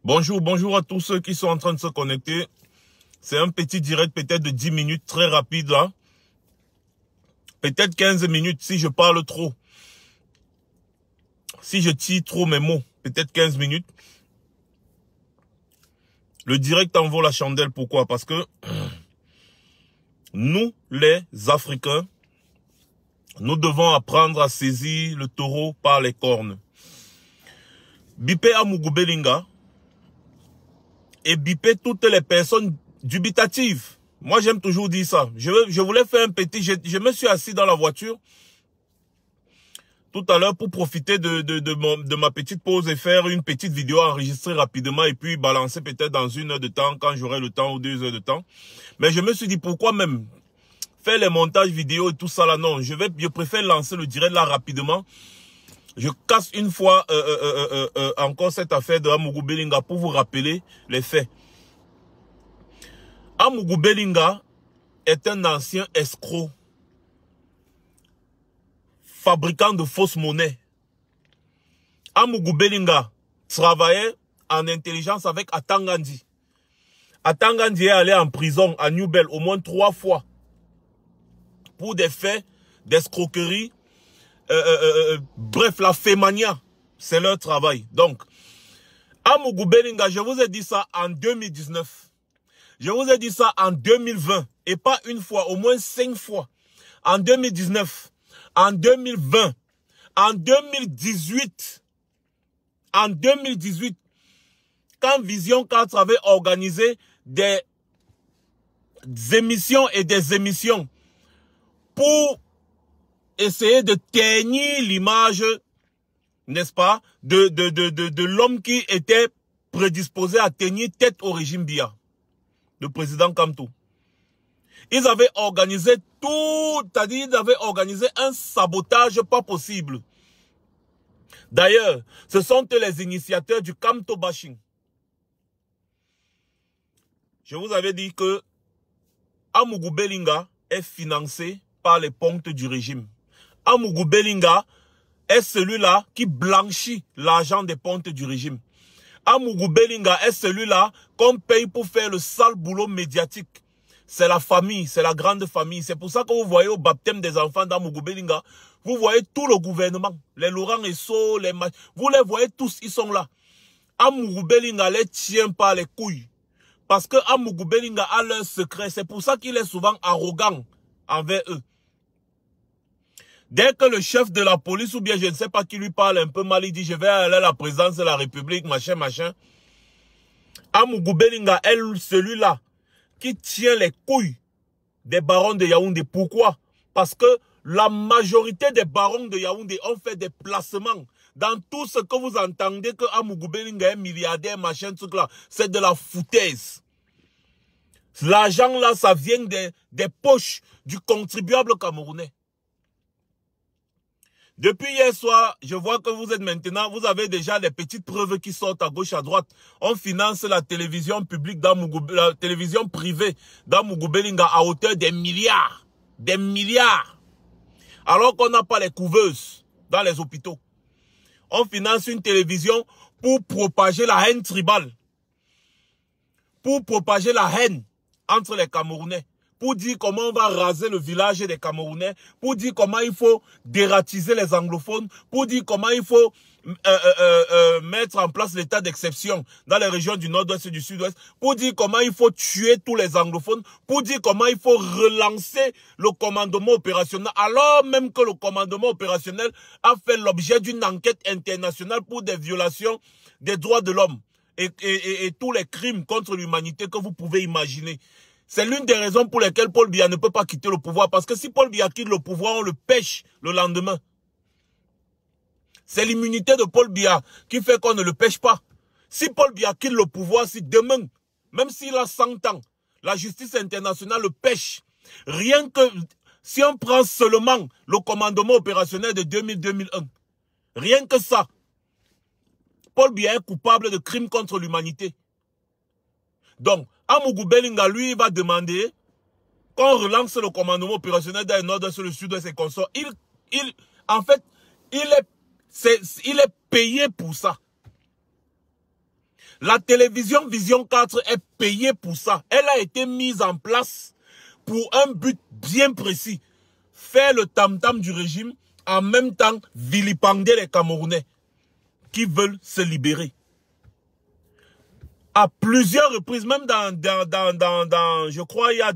Bonjour, bonjour à tous ceux qui sont en train de se connecter. C'est un petit direct peut-être de 10 minutes, très rapide là. Peut-être 15 minutes si je parle trop. Si je tire trop mes mots, peut-être 15 minutes. Le direct en vaut la chandelle. Pourquoi? Parce que nous, les Africains, nous devons apprendre à saisir le taureau par les cornes. Biper Amougou Belinga et biper toutes les personnes dubitatives. Moi, j'aime toujours dire ça. Je voulais faire un petit... Je me suis assis dans la voiture tout à l'heure pour profiter de ma petite pause et faire une petite vidéo enregistrée rapidement et puis balancer peut-être dans 1 heure de temps quand j'aurai le temps ou 2 heures de temps. Mais je me suis dit pourquoi même faire les montages vidéo et tout ça là, non. Je préfère lancer le direct là rapidement. Je casse une fois encore cette affaire de Amougou Belinga pour vous rappeler les faits. Amougou Belinga est un ancien escroc, fabricant de fausses monnaies. Amougou Belinga travaillait en intelligence avec Atangandi. Atangandi est allé en prison à New Bell au moins 3 fois pour des faits d'escroquerie. Bref, la fémania, c'est leur travail. Donc, Amougou Belinga, je vous ai dit ça en 2019. Je vous ai dit ça en 2020. Et pas une fois, au moins 5 fois. En 2019, en 2020, en 2018. En 2018, quand Vision 4 avait organisé des émissions et des émissions pour essayer de ternir l'image, n'est-ce pas, de l'homme qui était prédisposé à tenir tête au régime Biya, le président Kamto. Ils avaient organisé tout, c'est-à-dire ils avaient organisé un sabotage pas possible. D'ailleurs, ce sont eux les initiateurs du Kamto bashing. Je vous avais dit que Amougou Belinga est financé par les ponctes du régime. Amougou Belinga est celui-là qui blanchit l'argent des pontes du régime. Amougou Belinga est celui-là qu'on paye pour faire le sale boulot médiatique. C'est la famille, c'est la grande famille. C'est pour ça que vous voyez au baptême des enfants d'Amougou Belinga, vous voyez tout le gouvernement, les Laurent Esso, vous les voyez tous, ils sont là. Amougou Belinga les tient par les couilles. Parce que Amougou Belinga a leur secret. C'est pour ça qu'il est souvent arrogant envers eux. Dès que le chef de la police ou bien je ne sais pas qui lui parle un peu mal, il dit je vais aller à la présidence de la République, machin, machin. Amougou Belinga est celui-là qui tient les couilles des barons de Yaoundé. Pourquoi? Parce que la majorité des barons de Yaoundé ont fait des placements. Dans tout ce que vous entendez que Amougou Belinga est milliardaire, machin, truc là, c'est de la foutaise. L'argent là, ça vient des poches du contribuable camerounais. Depuis hier soir, je vois que vous êtes maintenant, vous avez déjà des petites preuves qui sortent à gauche, à droite. On finance la télévision publique la télévision privée d'Amougou Belinga à hauteur des milliards. Des milliards. Alors qu'on n'a pas les couveuses dans les hôpitaux. On finance une télévision pour propager la haine tribale. Pour propager la haine entre les Camerounais. Pour dire comment on va raser le village des Camerounais, pour dire comment il faut dératiser les anglophones, pour dire comment il faut mettre en place l'état d'exception dans les régions du nord-ouest et du sud-ouest, pour dire comment il faut tuer tous les anglophones, pour dire comment il faut relancer le commandement opérationnel, alors même que le commandement opérationnel a fait l'objet d'une enquête internationale pour des violations des droits de l'homme et tous les crimes contre l'humanité que vous pouvez imaginer. C'est l'une des raisons pour lesquelles Paul Biya ne peut pas quitter le pouvoir. Parce que si Paul Biya quitte le pouvoir, on le pêche le lendemain. C'est l'immunité de Paul Biya qui fait qu'on ne le pêche pas. Si Paul Biya quitte le pouvoir, si demain, même s'il a 100 ans, la justice internationale le pêche. Rien que si on prend seulement le commandement opérationnel de 2000-2001, rien que ça, Paul Biya est coupable de crimes contre l'humanité. Donc, Amougou Belinga, lui, va demander qu'on relance le commandement opérationnel dans le nord, sur le sud de ses consorts. En fait, il est payé pour ça. La télévision Vision 4 est payée pour ça. Elle a été mise en place pour un but bien précis. Faire le tam-tam du régime, en même temps vilipender les Camerounais qui veulent se libérer. À plusieurs reprises, même je crois, il y a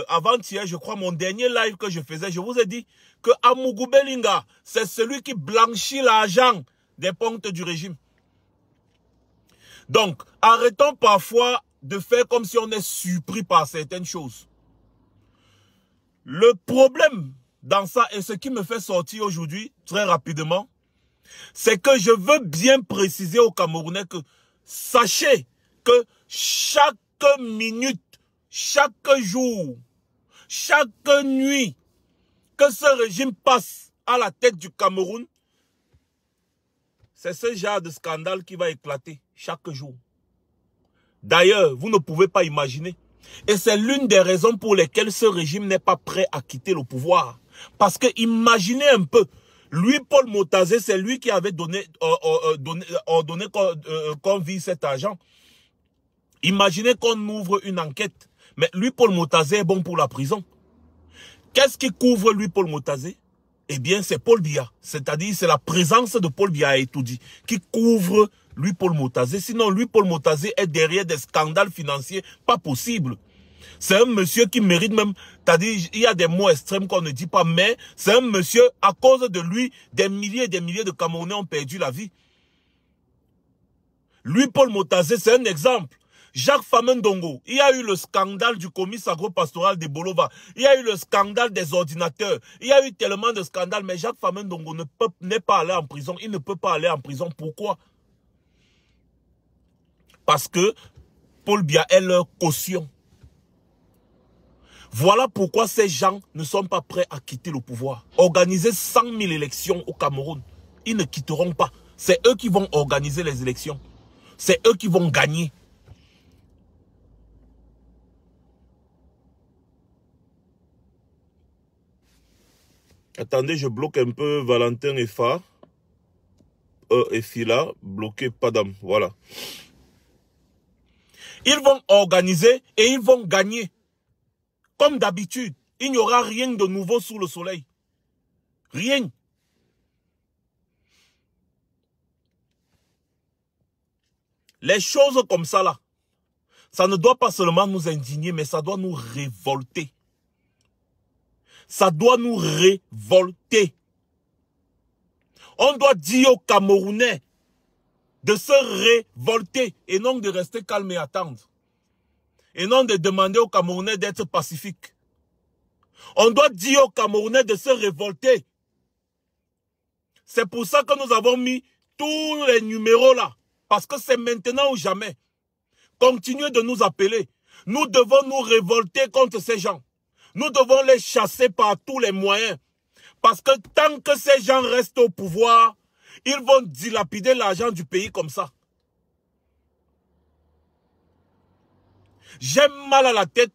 avant-hier, je crois, mon dernier live que je faisais, je vous ai dit que Amougou Belinga, c'est celui qui blanchit l'argent des pontes du régime. Donc, arrêtons parfois de faire comme si on est surpris par certaines choses. Le problème dans ça, et ce qui me fait sortir aujourd'hui, très rapidement, c'est que je veux bien préciser aux Camerounais que sachez que chaque minute, chaque jour, chaque nuit que ce régime passe à la tête du Cameroun, c'est ce genre de scandale qui va éclater chaque jour. D'ailleurs, vous ne pouvez pas imaginer. Et c'est l'une des raisons pour lesquelles ce régime n'est pas prêt à quitter le pouvoir. Parce que imaginez un peu, lui, Paul Motazé, c'est lui qui avait ordonné qu'on vise cet argent. Imaginez qu'on ouvre une enquête. Mais lui, Paul Motazé, est bon pour la prison. Qu'est-ce qui couvre lui, Paul Motazé? Eh bien, c'est Paul Biya. C'est-à-dire, c'est la présence de Paul Biya et tout dit, qui couvre lui, Paul Motazé. Sinon, lui, Paul Motazé est derrière des scandales financiers pas possibles. C'est un monsieur qui mérite même, c'est-à-dire, il y a des mots extrêmes qu'on ne dit pas, mais c'est un monsieur, à cause de lui, des milliers et des milliers de Camerounais ont perdu la vie. Lui, Paul Motazé, c'est un exemple. Jacques Famendongo, il y a eu le scandale du comice agro-pastoral de Bolova. Il y a eu le scandale des ordinateurs. Il y a eu tellement de scandales, mais Jacques Famendongo n'est pas allé en prison. Il ne peut pas aller en prison. Pourquoi? Parce que Paul Biya est leur caution. Voilà pourquoi ces gens ne sont pas prêts à quitter le pouvoir. Organiser 100 000 élections au Cameroun, ils ne quitteront pas. C'est eux qui vont organiser les élections. C'est eux qui vont gagner. Attendez, je bloque un peu Valentin et Fa. Et Fila, bloqué Padam. Voilà. Ils vont organiser et ils vont gagner. Comme d'habitude, il n'y aura rien de nouveau sous le soleil. Rien. Les choses comme ça là, ça ne doit pas seulement nous indigner, mais ça doit nous révolter. Ça doit nous révolter. On doit dire aux Camerounais de se révolter et non de rester calme et attendre. Et non de demander aux Camerounais d'être pacifiques. On doit dire aux Camerounais de se révolter. C'est pour ça que nous avons mis tous les numéros là. Parce que c'est maintenant ou jamais. Continuez de nous appeler. Nous devons nous révolter contre ces gens. Nous devons les chasser par tous les moyens. Parce que tant que ces gens restent au pouvoir, ils vont dilapider l'argent du pays comme ça. J'ai mal à la tête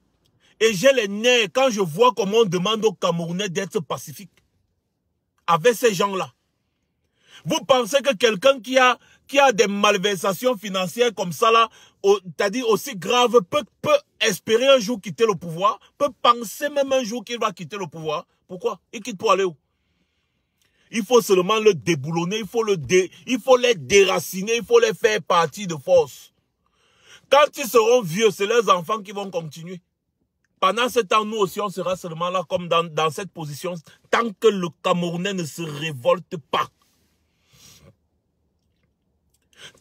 et j'ai les nerfs quand je vois comment on demande aux Camerounais d'être pacifiques. Avec ces gens-là. Vous pensez que quelqu'un qui a des malversations financières comme ça là, c'est-à-dire aussi grave, peut espérer un jour quitter le pouvoir, peut penser même un jour qu'il va quitter le pouvoir. Pourquoi? Il quitte pour aller où? Il faut seulement le déboulonner, il faut les déraciner, il faut les faire partie de force. Quand ils seront vieux, c'est leurs enfants qui vont continuer. Pendant ce temps, nous aussi, on sera seulement là comme dans cette position, tant que le Camerounais ne se révolte pas.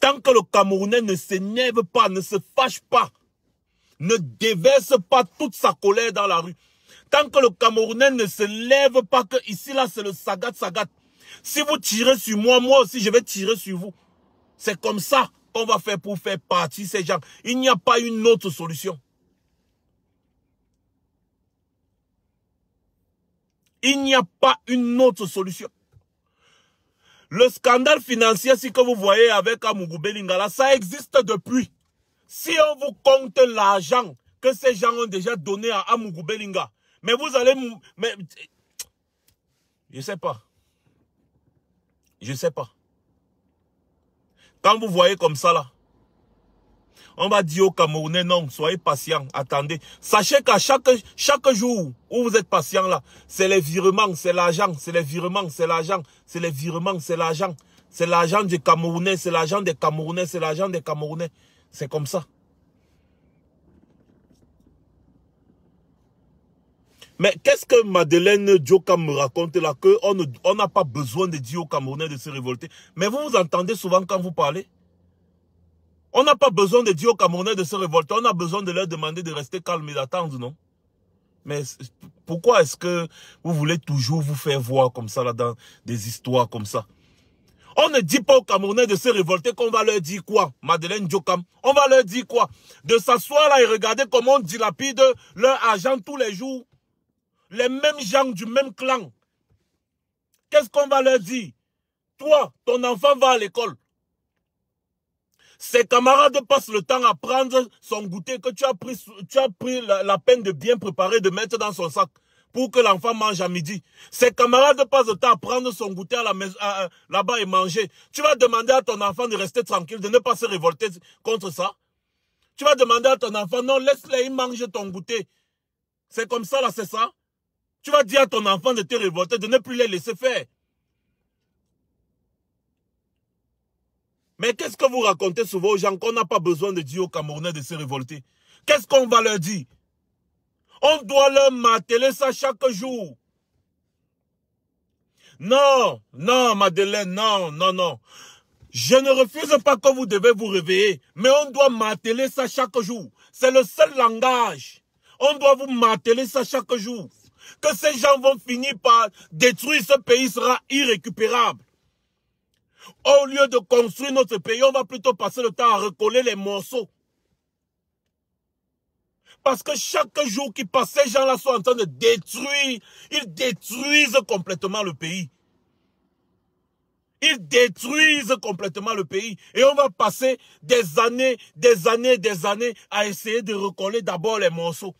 Tant que le Camerounais ne s'énerve pas, ne se fâche pas, ne déverse pas toute sa colère dans la rue. Tant que le Camerounais ne se lève pas, que ici là c'est le sagat. Si vous tirez sur moi, moi aussi je vais tirer sur vous. C'est comme ça qu'on va faire pour faire partie ces gens. Il n'y a pas une autre solution. Il n'y a pas une autre solution. Le scandale financier, si que vous voyez avec Amougou Belingala, ça existe depuis. Si on vous compte l'argent que ces gens ont déjà donné à Amougou Belinga, mais vous allez... Mais, je sais pas. Je sais pas. Quand vous voyez comme ça là, On va dire aux Camerounais, non, soyez patients, attendez. Sachez qu'à chaque jour où vous êtes patient là, c'est les virements, c'est l'argent, c'est les virements, c'est l'argent, c'est les virements, c'est l'argent. C'est l'argent des Camerounais, c'est l'argent des Camerounais, c'est l'argent des Camerounais. C'est comme ça. Mais qu'est-ce que Madeleine Dioka me raconte là, qu'on n'a pas besoin de dire aux Camerounais de se révolter. Mais vous entendez souvent quand vous parlez. On n'a pas besoin de dire aux Camerounais de se révolter. On a besoin de leur demander de rester calme et d'attendre, non? Mais pourquoi est-ce que vous voulez toujours vous faire voir comme ça là dans des histoires comme ça? On ne dit pas aux Camerounais de se révolter qu'on va leur dire quoi, Madeleine Djokam? On va leur dire quoi? De s'asseoir là et regarder comment on dilapide leur argent tous les jours. Les mêmes gens du même clan. Qu'est-ce qu'on va leur dire? Toi, ton enfant va à l'école. Ses camarades passent le temps à prendre son goûter que tu as pris la peine de bien préparer, de mettre dans son sac pour que l'enfant mange à midi. Ses camarades passent le temps à prendre son goûter à la maison, là-bas et manger. Tu vas demander à ton enfant de rester tranquille, de ne pas se révolter contre ça. Tu vas demander à ton enfant, non, laisse-les, il mange ton goûter. C'est comme ça là, c'est ça. Tu vas dire à ton enfant de te révolter, de ne plus les laisser faire. Mais qu'est-ce que vous racontez souvent aux gens qu'on n'a pas besoin de dire aux Camerounais de se révolter? Qu'est-ce qu'on va leur dire? On doit leur marteler ça chaque jour. Non, non, Madeleine, non, non, non. Je ne refuse pas que vous devez vous réveiller, mais on doit marteler ça chaque jour. C'est le seul langage. On doit vous marteler ça chaque jour. Que ces gens vont finir par détruire ce pays sera irrécupérable. Au lieu de construire notre pays, on va plutôt passer le temps à recoller les morceaux. Parce que chaque jour qui passe, ces gens-là sont en train de détruire. Ils détruisent complètement le pays. Ils détruisent complètement le pays. Et on va passer des années à essayer de recoller d'abord les morceaux.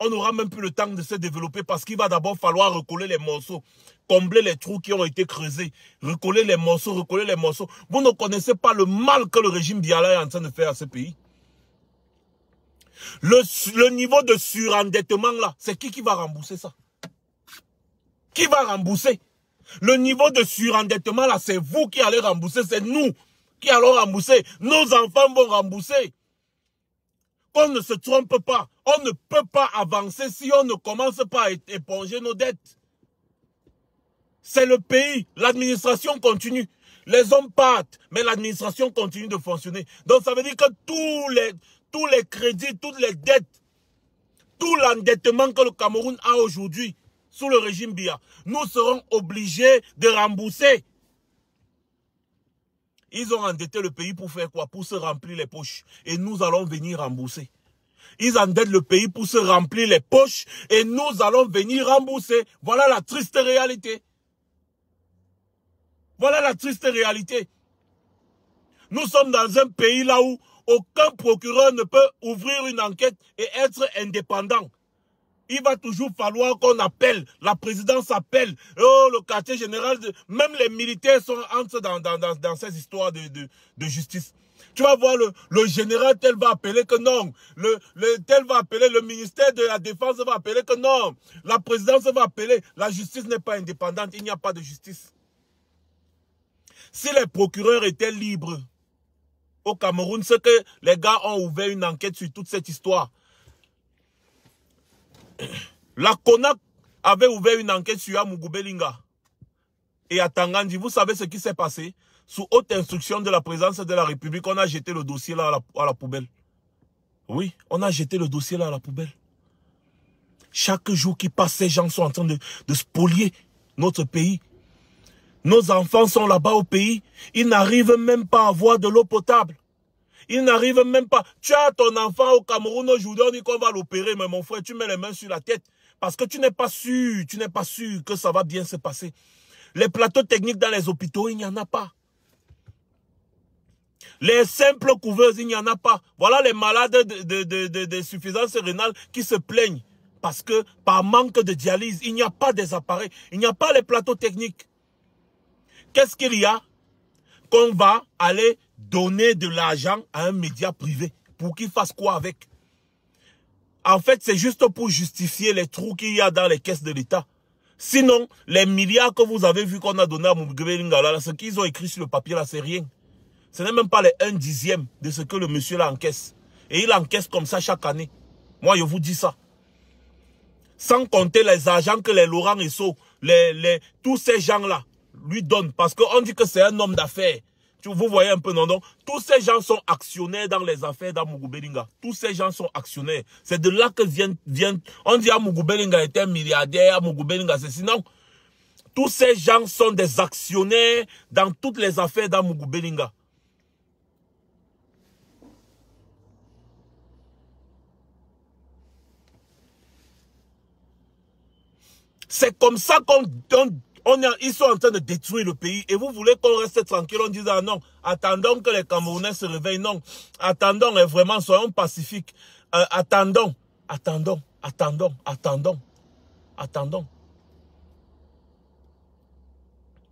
On n'aura même plus le temps de se développer parce qu'il va d'abord falloir recoller les morceaux, combler les trous qui ont été creusés, recoller les morceaux, recoller les morceaux. Vous ne connaissez pas le mal que le régime Biala est en train de faire à ce pays. Le niveau de surendettement là, c'est qui va rembourser ça? Qui va rembourser? Le niveau de surendettement là, c'est vous qui allez rembourser, c'est nous qui allons rembourser. Nos enfants vont rembourser. Qu'on ne se trompe pas, on ne peut pas avancer si on ne commence pas à éponger nos dettes. C'est le pays, l'administration continue. Les hommes partent, mais l'administration continue de fonctionner. Donc ça veut dire que tous les crédits, toutes les dettes, tout l'endettement que le Cameroun a aujourd'hui sous le régime Biya, nous serons obligés de rembourser. Ils ont endetté le pays pour faire quoi? Pour se remplir les poches. Et nous allons venir rembourser. Ils endettent le pays pour se remplir les poches et nous allons venir rembourser. Voilà la triste réalité. Voilà la triste réalité. Nous sommes dans un pays là où aucun procureur ne peut ouvrir une enquête et être indépendant. Il va toujours falloir qu'on appelle, la présidence appelle, oh, le quartier général, même les militaires entrent dans ces histoires de justice. Tu vas voir le général tel va appeler que non, tel va appeler, le ministère de la Défense va appeler que non, la présidence va appeler, la justice n'est pas indépendante, il n'y a pas de justice. Si les procureurs étaient libres au Cameroun, c'est que les gars ont ouvert une enquête sur toute cette histoire. La CONAC avait ouvert une enquête sur Mugoubelinga et à Tangandi. Vous savez ce qui s'est passé? Sous haute instruction de la présidence de la République, on a jeté le dossier là à la poubelle. Oui, on a jeté le dossier là à la poubelle. Chaque jour qui passe, ces gens sont en train de spolier notre pays. Nos enfants sont là-bas au pays. Ils n'arrivent même pas à avoir de l'eau potable. Ils n'arrivent même pas. Tu as ton enfant au Cameroun aujourd'hui, on dit qu'on va l'opérer, mais mon frère, tu mets les mains sur la tête. Parce que tu n'es pas sûr que ça va bien se passer. Les plateaux techniques dans les hôpitaux, il n'y en a pas. Les simples couveuses, il n'y en a pas. Voilà les malades de suffisance rénale qui se plaignent. Parce que par manque de dialyse, il n'y a pas des appareils. Il n'y a pas les plateaux techniques. Qu'est-ce qu'il y a? Qu'on va aller donner de l'argent à un média privé pour qu'il fasse quoi avec? En fait, c'est juste pour justifier les trous qu'il y a dans les caisses de l'État. Sinon, les milliards que vous avez vu qu'on a donné à Mugube Lingala, ce qu'ils ont écrit sur le papier là, c'est rien. Ce n'est même pas les 1/10 de ce que le monsieur là encaisse. Et il encaisse comme ça chaque année. Moi, je vous dis ça. Sans compter les argents que les Laurent Esso, tous ces gens-là lui donnent. Parce qu'on dit que c'est un homme d'affaires. Vous voyez un peu, non? Tous ces gens sont actionnaires dans les affaires d'Amougou Linga. Tous ces gens sont actionnaires. C'est de là que viennent. On dit Amougou Linga était un milliardaire, Amougou Linga c'est sinon. Tous ces gens sont des actionnaires dans toutes les affaires d'Amougou Linga. C'est comme ça ils sont en train de détruire le pays. Et vous voulez qu'on reste tranquille, on dit ah non, attendons que les Camerounais se réveillent. Non, attendons, vraiment, soyons pacifiques. Attendons.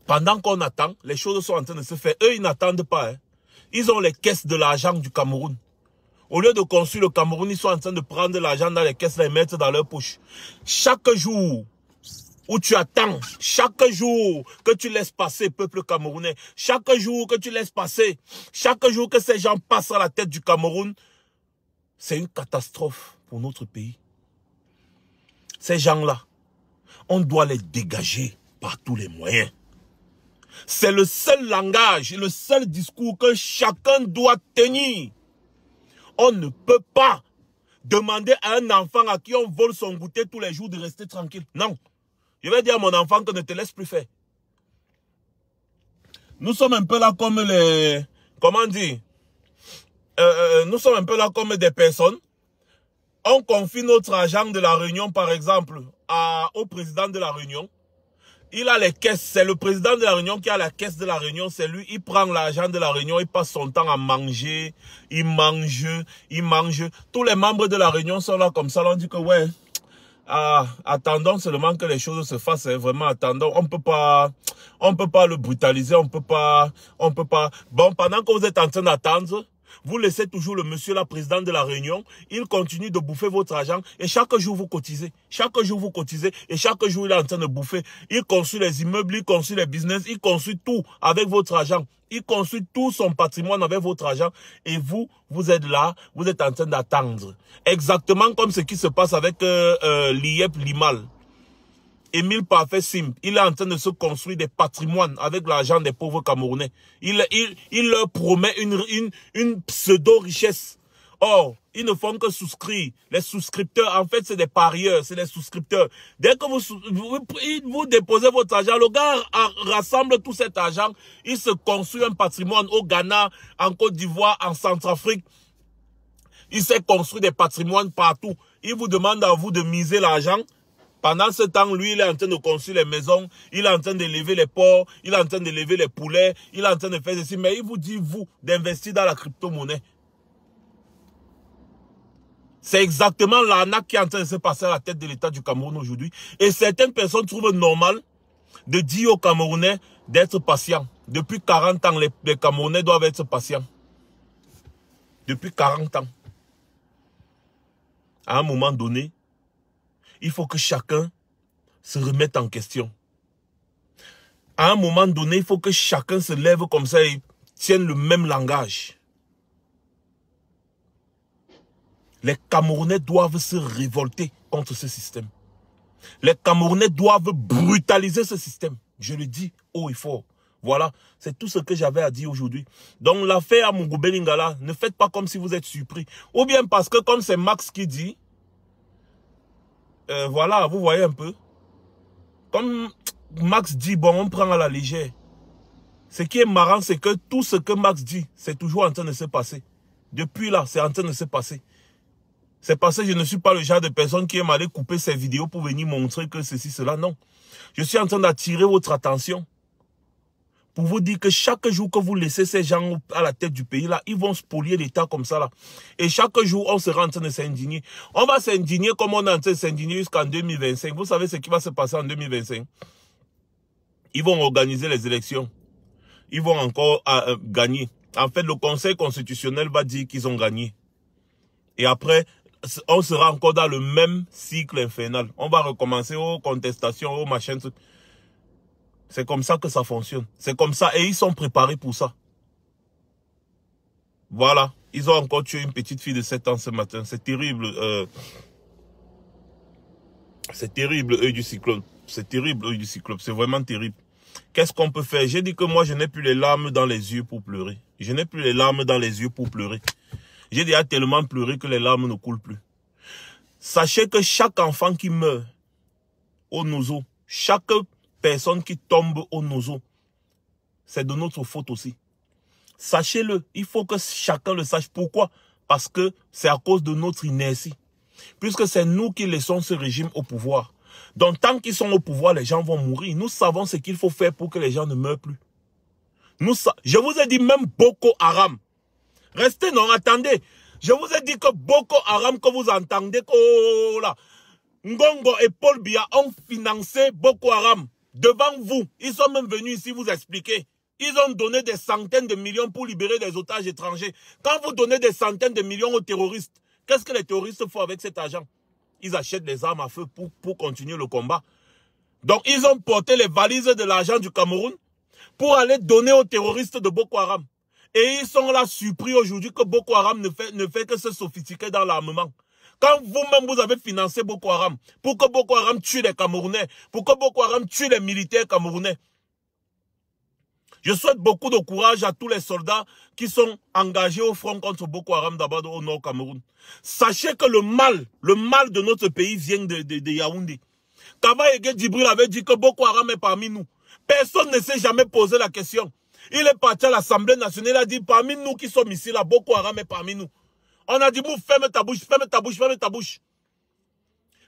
Pendant qu'on attend, les choses sont en train de se faire. Eux, ils n'attendent pas. Hein. Ils ont les caisses de l'argent du Cameroun. Au lieu de construire le Cameroun, ils sont en train de prendre l'argent dans les caisses et les mettre dans leur poche. Chaque jour où tu attends, chaque jour que tu laisses passer, peuple camerounais, chaque jour que tu laisses passer, chaque jour que ces gens passent à la tête du Cameroun, c'est une catastrophe pour notre pays. Ces gens-là, on doit les dégager par tous les moyens. C'est le seul langage, le seul discours que chacun doit tenir. On ne peut pas demander à un enfant à qui on vole son goûter tous les jours de rester tranquille. Non. Je vais dire à mon enfant que ne te laisse plus faire. Nous sommes un peu là comme les... Comment dire? Nous sommes un peu là comme des personnes. On confie notre argent de la Réunion, par exemple, au président de la Réunion. Il a les caisses. C'est le président de la Réunion qui a la caisse de la Réunion. C'est lui. Il prend l'argent de la Réunion. Il passe son temps à manger. Il mange. Tous les membres de la Réunion sont là comme ça. On dit que ouais... attendons seulement que les choses se fassent, hein, vraiment attendons. On peut pas le brutaliser, on peut pas. Bon, pendant que vous êtes en train d'attendre, vous laissez toujours le monsieur là, président de la Réunion, il continue de bouffer votre argent et chaque jour vous cotisez. Chaque jour vous cotisez et chaque jour il est en train de bouffer. Il construit les immeubles, il construit les business, il construit tout avec votre argent. Il construit tout son patrimoine avec votre argent et vous êtes là, vous êtes en train d'attendre. Exactement comme ce qui se passe avec l'IEP Limal. Émile Parfait Sim, il est en train de se construire des patrimoines avec l'argent des pauvres Camerounais. Il leur promet une pseudo-richesse. Or, ils ne font que souscrire. Les souscripteurs, en fait, c'est des parieurs, c'est des souscripteurs. Dès que vous déposez votre argent, le gars rassemble tout cet argent, il se construit un patrimoine au Ghana, en Côte d'Ivoire, en Centrafrique. Il s'est construit des patrimoines partout. Il vous demande à vous de miser l'argent. Pendant ce temps, lui, il est en train de construire les maisons, il est en train d'élever les porcs, il est en train d'élever les poulets, il est en train de faire ceci. Mais il vous dit, vous, d'investir dans la crypto-monnaie. C'est exactement l'arnaque qui est en train de se passer à la tête de l'État du Cameroun aujourd'hui. Et certaines personnes trouvent normal de dire aux Camerounais d'être patients. Depuis 40 ans, les Camerounais doivent être patients. Depuis 40 ans. À un moment donné, il faut que chacun se remette en question. À un moment donné, il faut que chacun se lève comme ça et tienne le même langage. Les Camerounais doivent se révolter contre ce système. Les Camerounais doivent brutaliser ce système. Je le dis haut et fort. Voilà, c'est tout ce que j'avais à dire aujourd'hui. Donc l'affaire à Mugube Lingala, ne faites pas comme si vous êtes surpris. Ou bien parce que comme c'est Max qui dit, voilà, vous voyez un peu. Comme Max dit, bon, on prend à la légère. Ce qui est marrant, c'est que tout ce que Max dit, c'est toujours en train de se passer. Depuis là, c'est en train de se passer. C'est parce que je ne suis pas le genre de personne qui aime aller couper ses vidéos pour venir montrer que ceci, cela. Non. Je suis en train d'attirer votre attention. Pour vous dire que chaque jour que vous laissez ces gens à la tête du pays, là, ils vont spolier l'État comme ça, là. Et chaque jour, on sera en train de s'indigner. On va s'indigner comme on est en train de s'indigner jusqu'en 2025. Vous savez ce qui va se passer en 2025? Ils vont organiser les élections. Ils vont encore gagner. En fait, le Conseil constitutionnel va dire qu'ils ont gagné. Et après, on sera encore dans le même cycle infernal. On va recommencer aux contestations, aux machins. C'est comme ça que ça fonctionne. C'est comme ça. Et ils sont préparés pour ça. Voilà. Ils ont encore tué une petite fille de 7 ans ce matin. C'est terrible. C'est terrible, œil du cyclone. C'est terrible, œil du cyclone. C'est vraiment terrible. Qu'est-ce qu'on peut faire? J'ai dit que moi, je n'ai plus les larmes dans les yeux pour pleurer. Je n'ai plus les larmes dans les yeux pour pleurer. J'ai déjà tellement pleuré que les larmes ne coulent plus. Sachez que chaque enfant qui meurt au Nozo, chaque personne qui tombe au Nozo, c'est de notre faute aussi. Sachez-le, il faut que chacun le sache. Pourquoi? Parce que c'est à cause de notre inertie. Puisque c'est nous qui laissons ce régime au pouvoir. Donc tant qu'ils sont au pouvoir, les gens vont mourir. Nous savons ce qu'il faut faire pour que les gens ne meurent plus. Je vous ai dit même Boko Haram. Restez, non, attendez. Je vous ai dit que Boko Haram, que vous entendez, oh là, Ngongo et Paul Biya ont financé Boko Haram devant vous. Ils sont même venus ici vous expliquer. Ils ont donné des centaines de millions pour libérer des otages étrangers. Quand vous donnez des centaines de millions aux terroristes, qu'est-ce que les terroristes font avec cet argent? Ils achètent des armes à feu pour continuer le combat. Donc, ils ont porté les valises de l'argent du Cameroun pour aller donner aux terroristes de Boko Haram. Et ils sont là surpris aujourd'hui que Boko Haram ne fait que se sophistiquer dans l'armement. Quand vous-même vous avez financé Boko Haram pour que Boko Haram tue les Camerounais, pour que Boko Haram tue les militaires camerounais. Je souhaite beaucoup de courage à tous les soldats qui sont engagés au front contre Boko Haram d'abord au nord Cameroun. Sachez que le mal de notre pays vient de Yaoundé. Kaba Ege Djibril avait dit que Boko Haram est parmi nous. Personne ne s'est jamais posé la question. Il est parti à l'Assemblée nationale, il a dit parmi nous qui sommes ici, là, Boko Haram est parmi nous. On a dit, ferme ta bouche, ferme ta bouche, ferme ta bouche.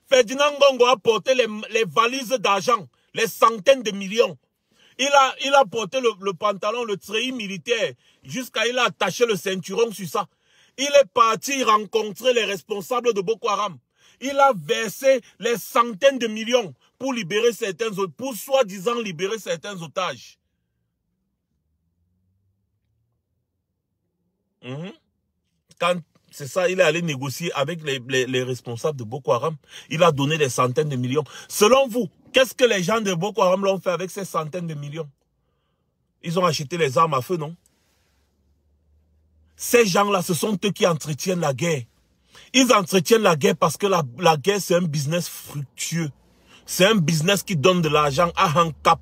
Ferdinand Ngongo a porté les valises d'argent, les centaines de millions. Il a porté le pantalon, le treillis militaire, jusqu'à il a attaché le ceinturon sur ça. Il est parti rencontrer les responsables de Boko Haram. Il a versé les centaines de millions pour libérer pour soi-disant libérer certains otages. Quand c'est ça, il est allé négocier avec les responsables de Boko Haram. Il a donné des centaines de millions. Selon vous, qu'est-ce que les gens de Boko Haram l'ont fait avec ces centaines de millions? Ils ont acheté les armes à feu, non? Ces gens-là, ce sont eux qui entretiennent la guerre. Ils entretiennent la guerre parce que la guerre, c'est un business fructueux. C'est un business qui donne de l'argent à Hankap,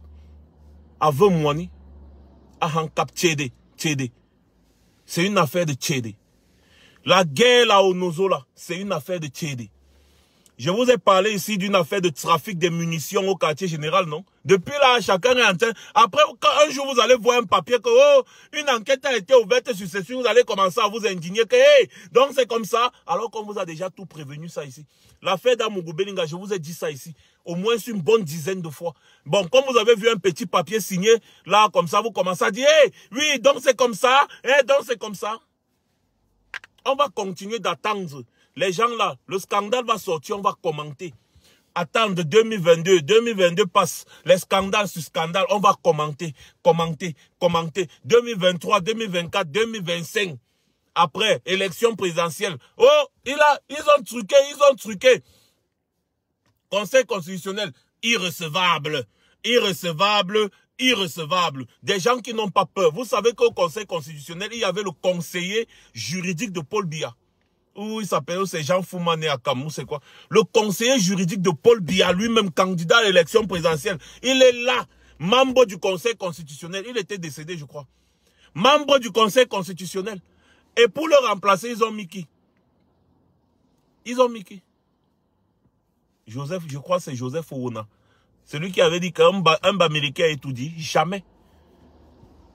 à Vemouani, à Hankap Tchédé. C'est une affaire de Tchédé. La guerre là au Nozo là, c'est une affaire de Tchédé. Je vous ai parlé ici d'une affaire de trafic de munitions au quartier général, non? Depuis là, chacun est en train... Après, quand un jour vous allez voir un papier que, oh, une enquête a été ouverte sur ceci, vous allez commencer à vous indigner que, hey, donc c'est comme ça, alors qu'on vous a déjà tout prévenu ça ici. L'affaire d'Amougoubélinga, je vous ai dit ça ici, au moins une bonne dizaine de fois. Bon, comme vous avez vu un petit papier signé, là, comme ça, vous commencez à dire, hey, oui, donc c'est comme ça, hey, donc c'est comme ça. On va continuer d'attendre. Les gens là, le scandale va sortir, on va commenter. Attendre 2022, 2022 passe, les scandales sur scandale, on va commenter. 2023, 2024, 2025. Après, élection présidentielle. Oh, ils ont truqué. Conseil constitutionnel, irrecevable. Des gens qui n'ont pas peur. Vous savez qu'au Conseil constitutionnel, il y avait le conseiller juridique de Paul Biya. Où il s'appelle, c'est Jean Foumane à Kamou, c'est quoi? Le conseiller juridique de Paul Biya, lui-même candidat à l'élection présidentielle. Il est là, membre du Conseil constitutionnel. Il était décédé, je crois. Membre du Conseil constitutionnel. Et pour le remplacer, ils ont mis qui? Joseph, je crois que c'est Joseph Ouna. Celui qui avait dit qu'un Bamileke a tout dit. Jamais.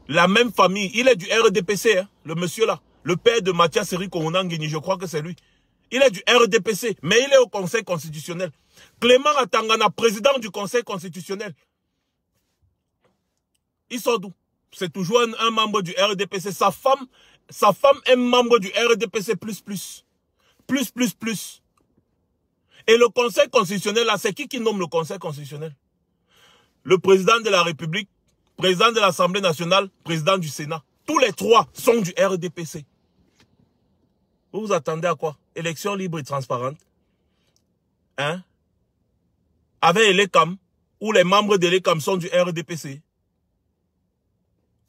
La même famille. Il est du RDPC, hein, le monsieur là. Le père de Mathias Serico Onangeni, je crois que c'est lui. Il est du RDPC, mais il est au Conseil constitutionnel. Clément Atangana, président du Conseil constitutionnel. Il sort d'où? C'est toujours un membre du RDPC. Sa femme est membre du RDPC++. Plus. Et le Conseil constitutionnel, là, c'est qui nomme le Conseil constitutionnel? Le président de la République, président de l'Assemblée nationale, président du Sénat. Tous les trois sont du RDPC. Vous vous attendez à quoi? Élection libre et transparente. Hein? Avec l'ECAM, où les membres de l'ECAM sont du RDPC.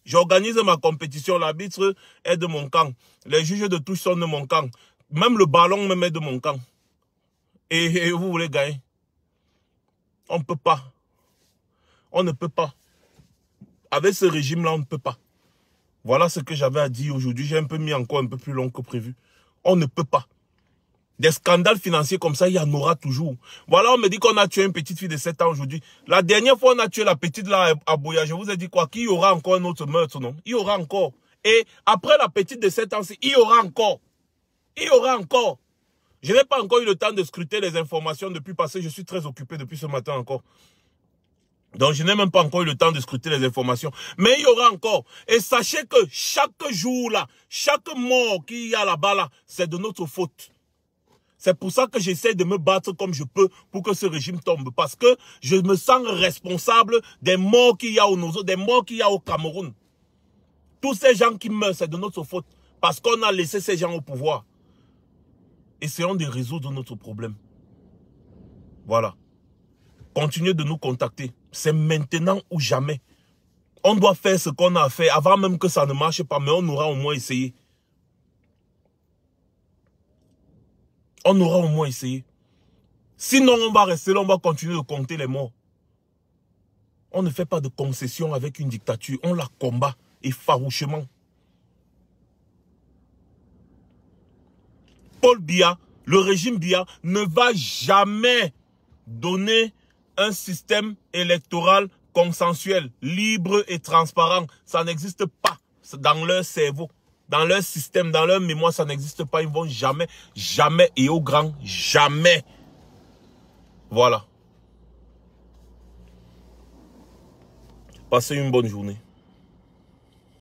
J'organise ma compétition, l'arbitre est de mon camp. Les juges de touche sont de mon camp. Même le ballon me met de mon camp. Et vous voulez gagner? On ne peut pas. On ne peut pas. Avec ce régime-là, on ne peut pas. Voilà ce que j'avais à dire aujourd'hui. J'ai un peu mis encore un peu plus long que prévu. On ne peut pas. Des scandales financiers comme ça, il y en aura toujours. Voilà, on me dit qu'on a tué une petite fille de 7 ans aujourd'hui. La dernière fois, on a tué la petite là à Boya. Je vous ai dit quoi? Qu'il y aura encore un autre meurtre, non? Il y aura encore. Et après la petite de 7 ans, il y aura encore. Il y aura encore. Je n'ai pas encore eu le temps de scruter les informations depuis parce que je suis très occupé depuis ce matin encore. Donc, je n'ai même pas encore eu le temps de scruter les informations. Mais il y aura encore. Et sachez que chaque jour là, chaque mort qu'il y a là-bas là, c'est de notre faute. C'est pour ça que j'essaie de me battre comme je peux pour que ce régime tombe. Parce que je me sens responsable des morts qu'il y a au Nozo, des morts qu'il y a au Cameroun. Tous ces gens qui meurent, c'est de notre faute. Parce qu'on a laissé ces gens au pouvoir. Essayons de résoudre notre problème. Voilà. Continuez de nous contacter. C'est maintenant ou jamais. On doit faire ce qu'on a fait avant même que ça ne marche pas, mais on aura au moins essayé. On aura au moins essayé. Sinon, on va rester là, on va continuer de compter les morts. On ne fait pas de concession avec une dictature. On la combat et farouchement. Paul Biya, le régime Biya, ne va jamais donner un système électoral consensuel, libre et transparent. Ça n'existe pas dans leur cerveau. Dans leur système, dans leur mémoire, ça n'existe pas. Ils ne vont jamais, jamais et au grand, jamais. Voilà. Passez une bonne journée.